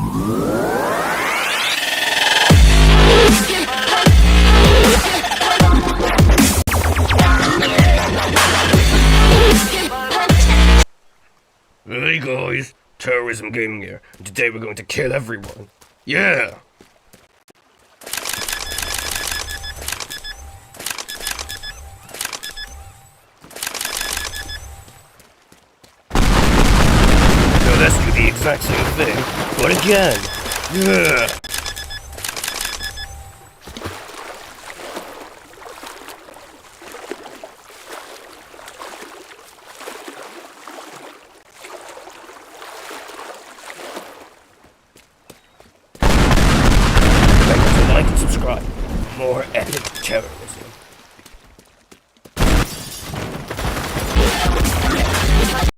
Hey guys, Terrorism Gaming here, and today we're going to kill everyone. Yeah! So let's do the exact same thing, but again. Yeah! Remember to like and subscribe for more epic terrorism.